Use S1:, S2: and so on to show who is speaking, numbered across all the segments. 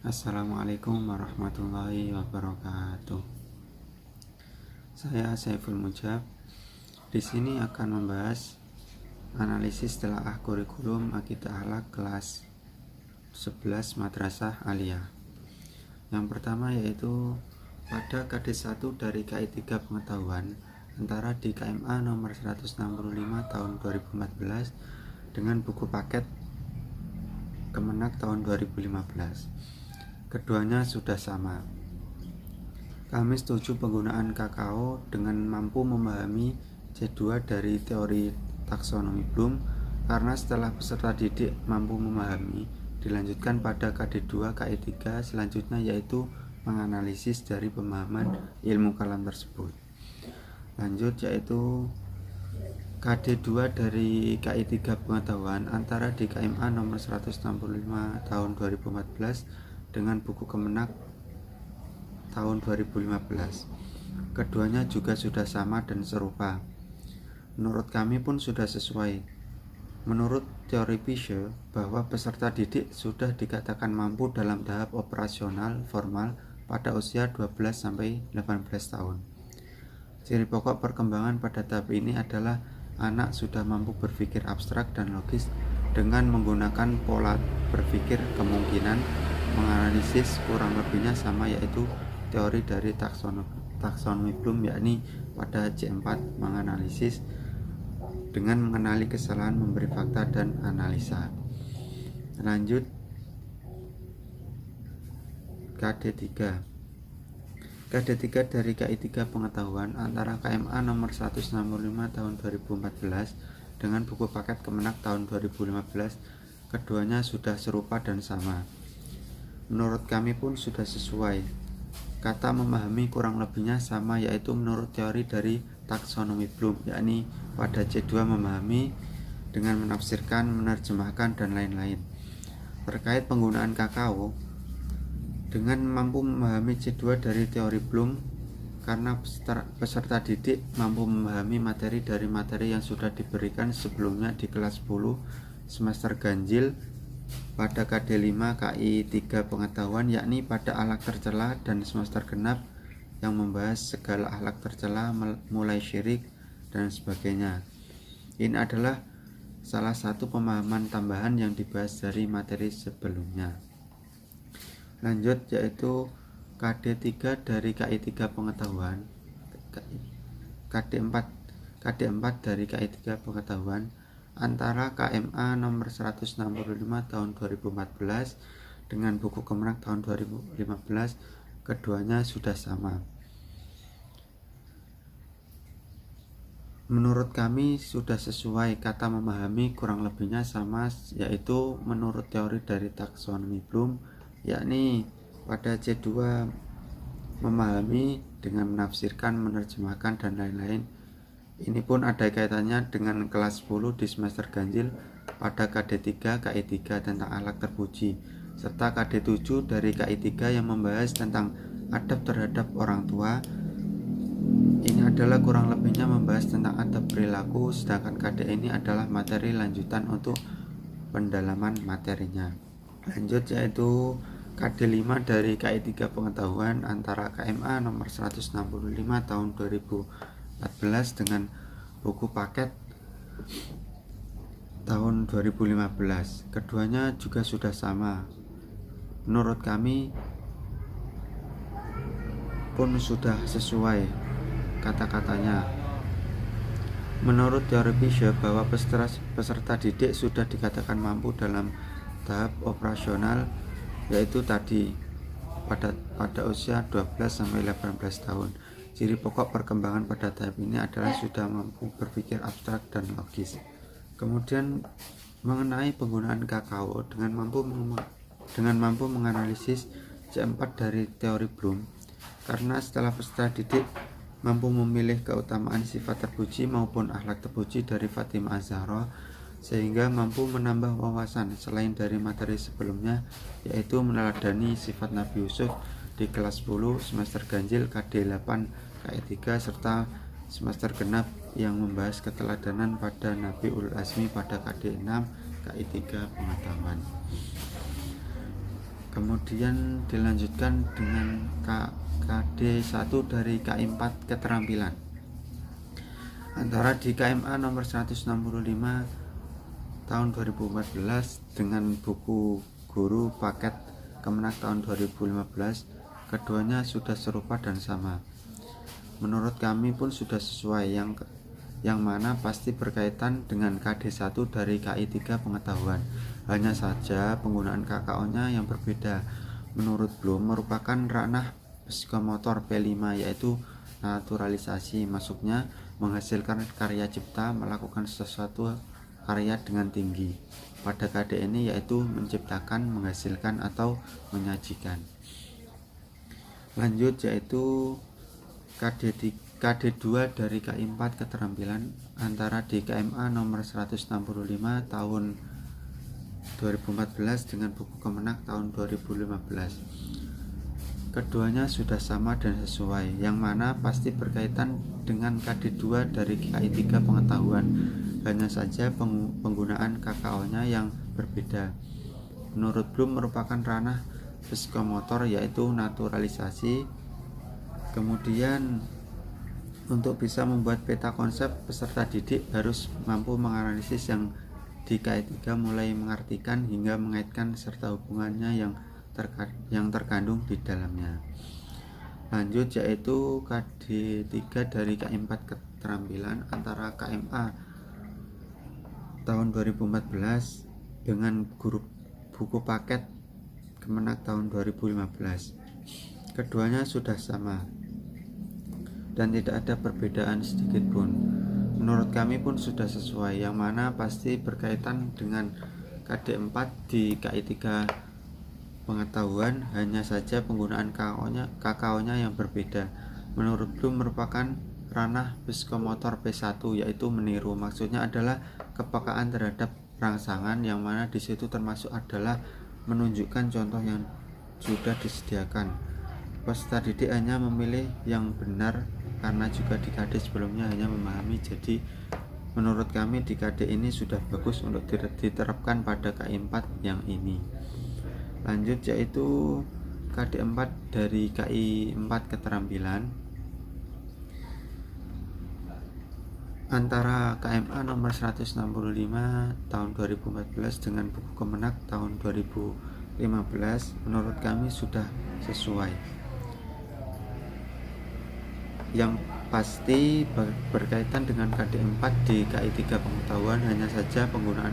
S1: Assalamualaikum warahmatullahi wabarakatuh. Saya Saiful Mujab. Di sini akan membahas analisis telaah kurikulum Akidah Akhlak kelas 11 Madrasah Aliyah. Yang pertama yaitu pada KD1 dari KI 3 Pengetahuan antara di KMA nomor 165 tahun 2014 dengan buku paket Kemenak tahun 2015. Keduanya sudah sama. Kami setuju penggunaan kakao dengan mampu memahami C2 dari teori taksonomi Bloom karena setelah peserta didik mampu memahami, dilanjutkan pada KD2 KI3 selanjutnya yaitu menganalisis dari pemahaman ilmu kalam tersebut. Lanjut yaitu KD2 dari KI3 Pengetahuan antara di KMA nomor 165 tahun 2014 dengan buku Kemenak tahun 2015. Keduanya juga sudah sama dan serupa. Menurut kami pun sudah sesuai. Menurut teori Piaget bahwa peserta didik sudah dikatakan mampu dalam tahap operasional formal pada usia 12-18 tahun. Ciri pokok perkembangan pada tahap ini adalah anak sudah mampu berpikir abstrak dan logis dengan menggunakan pola berpikir kemungkinan, menganalisis kurang lebihnya sama yaitu teori dari taksonomi Bloom, yakni pada C4 menganalisis dengan mengenali kesalahan, memberi fakta dan analisa. Lanjut KD3 dari KI3 Pengetahuan antara KMA nomor 165 tahun 2014 dengan buku paket Kemenak tahun 2015. Keduanya sudah serupa dan sama. Menurut kami pun sudah sesuai. Kata memahami kurang lebihnya sama yaitu menurut teori dari taksonomi Bloom, yakni pada C2 memahami dengan menafsirkan, menerjemahkan dan lain-lain. Terkait penggunaan kakao dengan mampu memahami C2 dari teori Bloom karena peserta didik mampu memahami materi dari materi yang sudah diberikan sebelumnya di kelas 10 semester ganjil pada KD5 KI 3 Pengetahuan, yakni pada akhlak tercela dan semester genap yang membahas segala akhlak tercela mulai syirik dan sebagainya. Ini adalah salah satu pemahaman tambahan yang dibahas dari materi sebelumnya. Lanjut yaitu KD3 dari KI 3 Pengetahuan, KD4 dari KI 3 Pengetahuan antara KMA nomor 165 tahun 2014 dengan buku Kemenak tahun 2015. Keduanya sudah sama. Menurut kami sudah sesuai. Kata memahami kurang lebihnya sama yaitu menurut teori dari taksonomi Bloom, yakni pada C2 memahami dengan menafsirkan, menerjemahkan dan lain-lain. Ini pun ada kaitannya dengan kelas 10 di semester ganjil pada KD3 KI3 tentang akhlak terpuji, serta KD7 dari KI3 yang membahas tentang adab terhadap orang tua. Ini adalah kurang lebihnya membahas tentang adab perilaku, sedangkan KD ini adalah materi lanjutan untuk pendalaman materinya. Lanjut yaitu KD5 dari KI3 Pengetahuan antara KMA nomor 165 tahun 2014 dengan buku paket tahun 2015. Keduanya juga sudah sama. Menurut kami pun sudah sesuai kata-katanya. Menurut teori Piaget bahwa peserta didik sudah dikatakan mampu dalam tahap operasional yaitu tadi pada usia 12-18 tahun. Ciri pokok perkembangan pada tahap ini adalah sudah mampu berpikir abstrak dan logis. Kemudian mengenai penggunaan kakao dengan mampu menganalisis C4 dari teori Bloom karena setelah peserta didik mampu memilih keutamaan sifat terpuji maupun akhlak terpuji dari Fatimah Az-Zahra sehingga mampu menambah wawasan selain dari materi sebelumnya yaitu meneladani sifat Nabi Yusuf di kelas 10 semester ganjil KD8 KI3 serta semester genap yang membahas keteladanan pada Nabi Ulul Azmi pada KD6 KI3 Pengetahuan. Kemudian dilanjutkan dengan KD1 dari KI4 keterampilan. Antara di KMA nomor 165 tahun 2014 dengan buku guru paket Kemenak tahun 2015, keduanya sudah serupa dan sama. Menurut kami pun sudah sesuai, yang mana pasti berkaitan dengan KD1 dari KI3 pengetahuan. Hanya saja penggunaan KKO-nya yang berbeda. Menurut Bloom merupakan ranah psikomotor P5, yaitu naturalisasi, maksudnya menghasilkan karya cipta, melakukan sesuatu karya dengan tinggi. Pada KD ini yaitu menciptakan, menghasilkan, atau menyajikan. Lanjut yaitu KD2 dari KI4 keterampilan antara di KMA nomor 165 tahun 2014 dengan buku Kemenak tahun 2015. Keduanya sudah sama dan sesuai, yang mana pasti berkaitan dengan KD2 dari KI3 pengetahuan. Hanya saja penggunaan KKO-nya yang berbeda. Menurut Bloom merupakan ranah psikomotor, yaitu naturalisasi. Kemudian untuk bisa membuat peta konsep, peserta didik harus mampu menganalisis yang di KI3, mulai mengartikan hingga mengaitkan serta hubungannya yang terkandung di dalamnya. Lanjut yaitu KD3 dari KI4 keterampilan antara KMA tahun 2014 dengan buku paket Kemenak tahun 2015. Keduanya sudah sama dan tidak ada perbedaan sedikit pun. Menurut kami pun sudah sesuai, yang mana pasti berkaitan dengan KD4 di KI3 pengetahuan. Hanya saja penggunaan KKO-nya yang berbeda. Menurut Bloom merupakan ranah psikomotor P1, yaitu meniru. Maksudnya adalah kepekaan terhadap rangsangan, yang mana di situ termasuk adalah menunjukkan contoh yang sudah disediakan. Peserta didik hanya memilih yang benar karena juga di KD sebelumnya hanya memahami. Jadi menurut kami di KD ini sudah bagus untuk diterapkan pada KI4 yang ini. Lanjut yaitu KD4 dari KI4 keterampilan antara KMA nomor 165 tahun 2014 dengan buku Kemenak tahun 2015. Menurut kami sudah sesuai, yang pasti berkaitan dengan KD4 di KI3 pengetahuan. Hanya saja penggunaan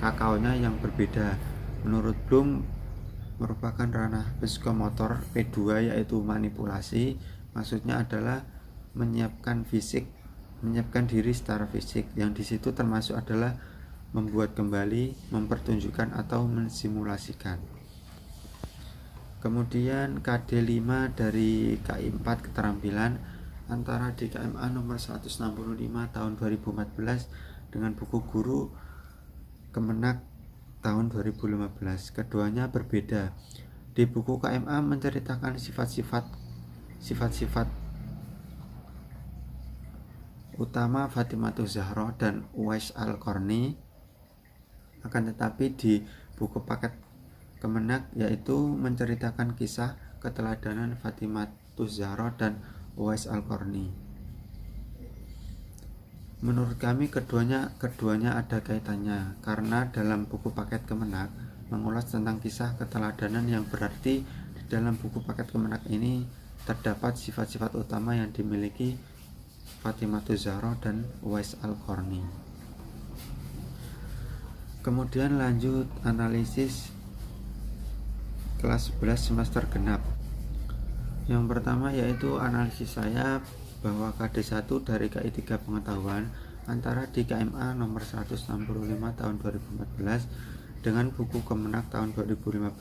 S1: KKO-nya yang berbeda. Menurut Bloom merupakan ranah psikomotor P2, yaitu manipulasi. Maksudnya adalah menyiapkan diri secara fisik, yang di situ termasuk adalah membuat kembali, mempertunjukkan, atau mensimulasikan. Kemudian KD5 dari KI4 keterampilan antara di KMA nomor 165 tahun 2014 dengan buku guru Kemenak tahun 2015. Keduanya berbeda. Di buku KMA menceritakan sifat-sifat utama Fatimatus Zahra dan Uwais Al-Qarni. Akan tetapi di buku paket Kemenak yaitu menceritakan kisah keteladanan Fatimatus Zahra dan Uwais Al-Qarni. Menurut kami keduanya ada kaitannya, karena dalam buku paket Kemenak mengulas tentang kisah keteladanan, yang berarti di dalam buku paket Kemenak ini terdapat sifat-sifat utama yang dimiliki Fatimatus Zahra dan Uwais Al-Qarni. Kemudian lanjut analisis kelas 11 semester genap. Yang pertama yaitu analisis saya bahwa KD1 dari KI3 pengetahuan antara di KMA nomor 165 tahun 2014 dengan buku Kemenak tahun 2015,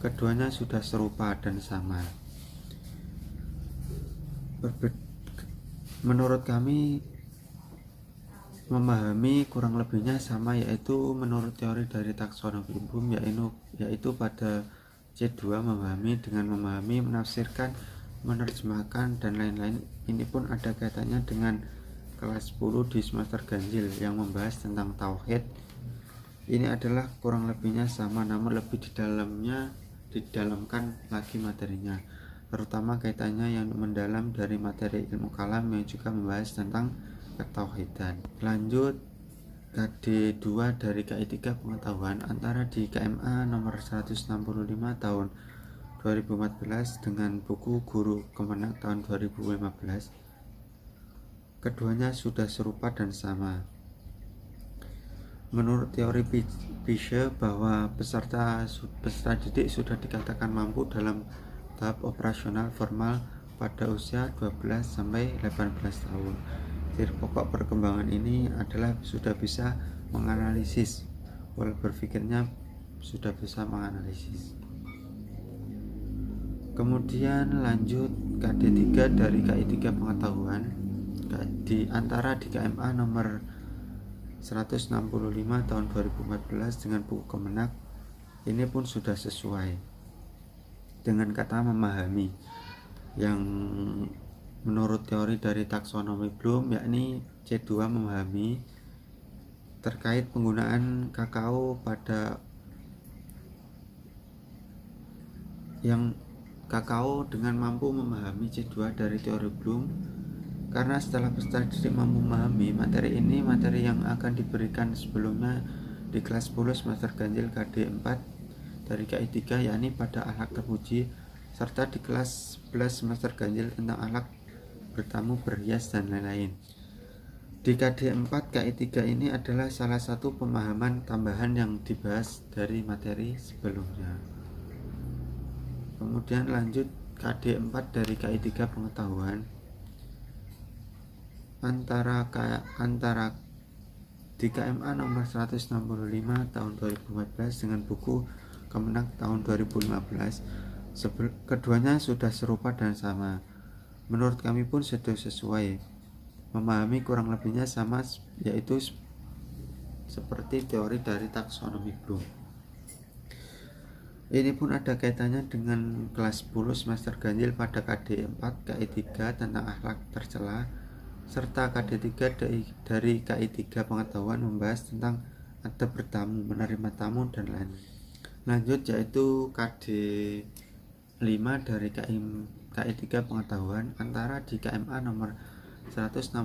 S1: keduanya sudah serupa dan sama. Menurut kami memahami kurang lebihnya sama, yaitu menurut teori dari taksonomi Bloom, yaitu pada C2 memahami dengan memahami, menafsirkan, menerjemahkan, dan lain-lain. Ini pun ada kaitannya dengan kelas 10 di semester ganjil yang membahas tentang tauhid. Ini adalah kurang lebihnya sama, namun lebih di didalamkan lagi materinya, terutama kaitannya yang mendalam dari materi ilmu kalam yang juga membahas tentang ketauhidan. Lanjut KD 2 dari KI 3 pengetahuan antara di KMA nomor 165 tahun 2014 dengan buku Guru Kemenak tahun 2015. Keduanya sudah serupa dan sama. Menurut teori Bische bahwa peserta didik sudah dikatakan mampu dalam tahap operasional formal pada usia 12 sampai 18 tahun. Ciri pokok perkembangan ini adalah sudah bisa menganalisis, pola berpikirnya sudah bisa menganalisis. Kemudian lanjut KD 3 dari KI 3 pengetahuan di antara di KMA nomor 165 tahun 2014 dengan buku Kemenak. Ini pun sudah sesuai dengan kata memahami yang menurut teori dari taksonomi Bloom, yakni C2 memahami terkait penggunaan kakao pada yang kakao dengan mampu memahami C2 dari teori Bloom, karena setelah peserta didik mampu memahami materi ini, materi yang akan diberikan sebelumnya di kelas 10 semester ganjil KD 4 dari KI 3 yakni pada akhlak terpuji, serta di kelas 11 semester ganjil tentang akhlak bertamu, berhias, dan lain-lain. Di KD 4 KI 3 ini adalah salah satu pemahaman tambahan yang dibahas dari materi sebelumnya. Kemudian lanjut KD 4 dari KI 3 pengetahuan antara di KMA nomor 165 tahun 2014 dengan buku Kemenak tahun 2015. Keduanya sudah serupa dan sama. Menurut kami pun sudah sesuai, memahami kurang lebihnya sama, yaitu seperti teori dari taksonomi Bloom. Ini pun ada kaitannya dengan kelas 10 semester ganjil pada KD 4 KI 3 tentang akhlak tercela, serta KD 3 dari KI 3 pengetahuan membahas tentang adab bertamu, menerima tamu, dan lain. Lanjut yaitu KD 5 dari KI 3 pengetahuan antara di KMA nomor 165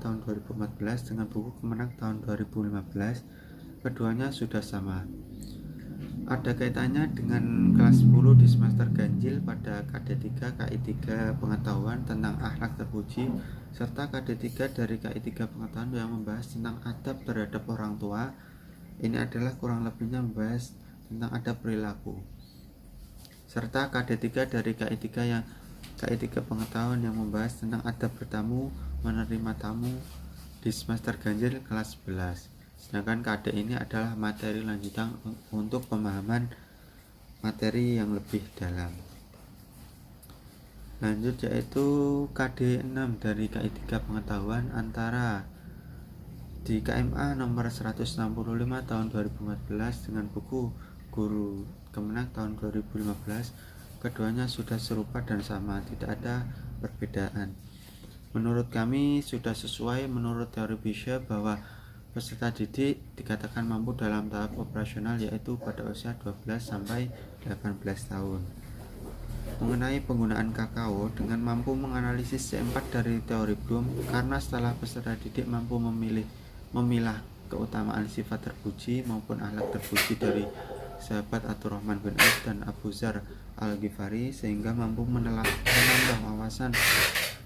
S1: tahun 2014 dengan buku Kemenak tahun 2015. Keduanya sudah sama. Ada kaitannya dengan kelas 10 di semester ganjil pada KD 3 KI 3 pengetahuan tentang akhlak terpuji, serta KD 3 dari KI 3 pengetahuan yang membahas tentang adab terhadap orang tua. Ini adalah kurang lebihnya membahas tentang adab perilaku. Serta KD 3 dari KI 3 yang KI 3 pengetahuan yang membahas tentang adab bertamu, menerima tamu di semester ganjil kelas 11. Sedangkan KD ini adalah materi lanjutan untuk pemahaman materi yang lebih dalam. Lanjut yaitu KD 6 dari KI 3 pengetahuan antara di KMA nomor 165 tahun 2014 dengan buku Guru Kemenak tahun 2015. Keduanya sudah serupa dan sama, tidak ada perbedaan. Menurut kami sudah sesuai menurut teori Bische bahwa peserta didik dikatakan mampu dalam tahap operasional yaitu pada usia 12 sampai 18 tahun. Mengenai penggunaan kakao dengan mampu menganalisis C4 dari teori Bloom, karena setelah peserta didik mampu memilah keutamaan sifat terpuji maupun akhlak terpuji dari sahabat Abdurrahman bin Auf dan Abu Dzar Al-Ghifari, sehingga mampu menambah wawasan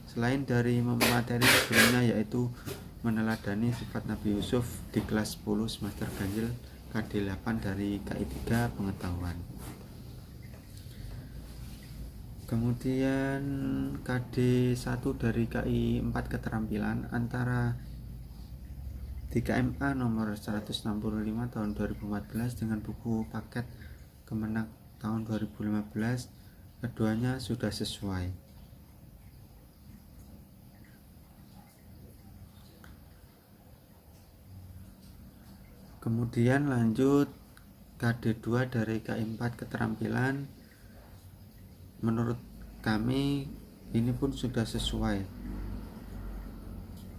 S1: selain dari materi sebelumnya yaitu meneladani sifat Nabi Yusuf di kelas 10 semester ganjil KD 8 dari KI 3 pengetahuan. Kemudian KD 1 dari KI 4 keterampilan antara di KMA nomor 165 tahun 2014 dengan buku paket Kemenak tahun 2015. Keduanya sudah sesuai. Kemudian lanjut KD 2 dari KI 4 keterampilan. Menurut kami ini pun sudah sesuai.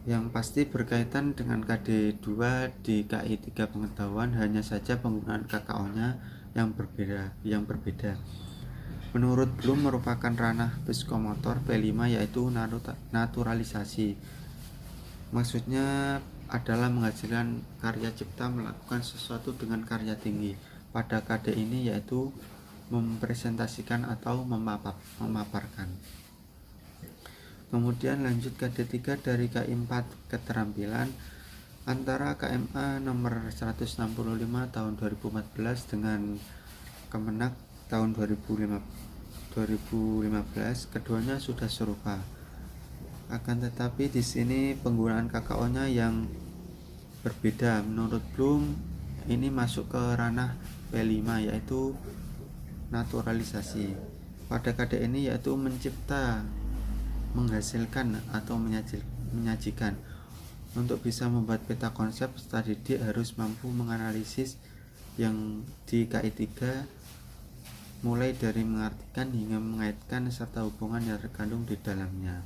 S1: Yang pasti berkaitan dengan KD 2 di KI 3 pengetahuan, hanya saja penggunaan kakaonya yang berbeda. Menurut Bloom merupakan ranah psikomotor P5 yaitu naturalisasi. Maksudnya adalah menghasilkan karya cipta melakukan sesuatu dengan karya tinggi. Pada KD ini yaitu mempresentasikan atau memaparkan. Kemudian lanjut KD 3 dari KI 4 keterampilan antara KMA nomor 165 tahun 2014 dengan Kemenak tahun 2015, keduanya sudah serupa. Akan tetapi di sini penggunaan KKO-nya yang berbeda. Menurut Bloom ini masuk ke ranah P5 yaitu naturalisasi. Pada KD ini yaitu mencipta, menghasilkan atau menyajikan. Untuk bisa membuat peta konsep, peserta didik harus mampu menganalisis yang di KI 3 mulai dari mengartikan hingga mengaitkan serta hubungan yang terkandung di dalamnya.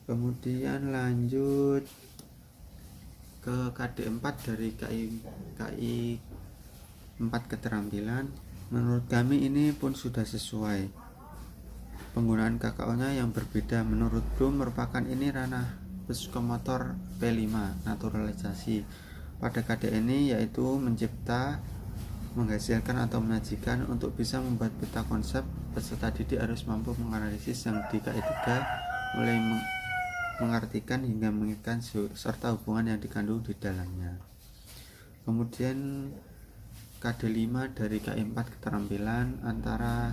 S1: Kemudian lanjut ke KD 4 dari KI 4 keterampilan. Menurut kami ini pun sudah sesuai. Penggunaan KKO-nya yang berbeda. Menurut Bloom merupakan ini ranah psikomotor P5 naturalisasi. Pada KD ini yaitu mencipta, menghasilkan atau menyajikan. Untuk bisa membuat peta konsep, peserta didik harus mampu menganalisis yang di KI 3 mulai mengartikan hingga mengaitkan serta hubungan yang dikandung di dalamnya. Kemudian KD 5 dari KI 4 keterampilan antara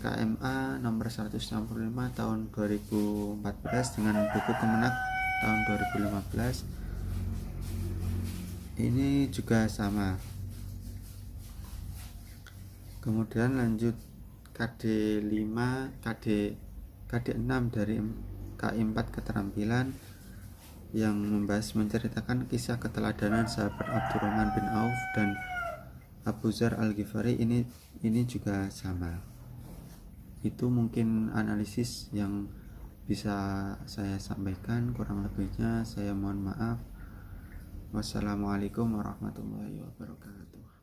S1: KMA nomor 165 tahun 2014 dengan buku Kemenak tahun 2015. Ini juga sama. Kemudian lanjut KD 5 KD 6 dari KI 4 keterampilan yang menceritakan kisah keteladanan sahabat Abdurrahman bin Auf dan Abu Dzar Al-Ghifari. Ini juga sama. Itu mungkin analisis yang bisa saya sampaikan, kurang lebihnya saya mohon maaf. Wassalamualaikum warahmatullahi wabarakatuh.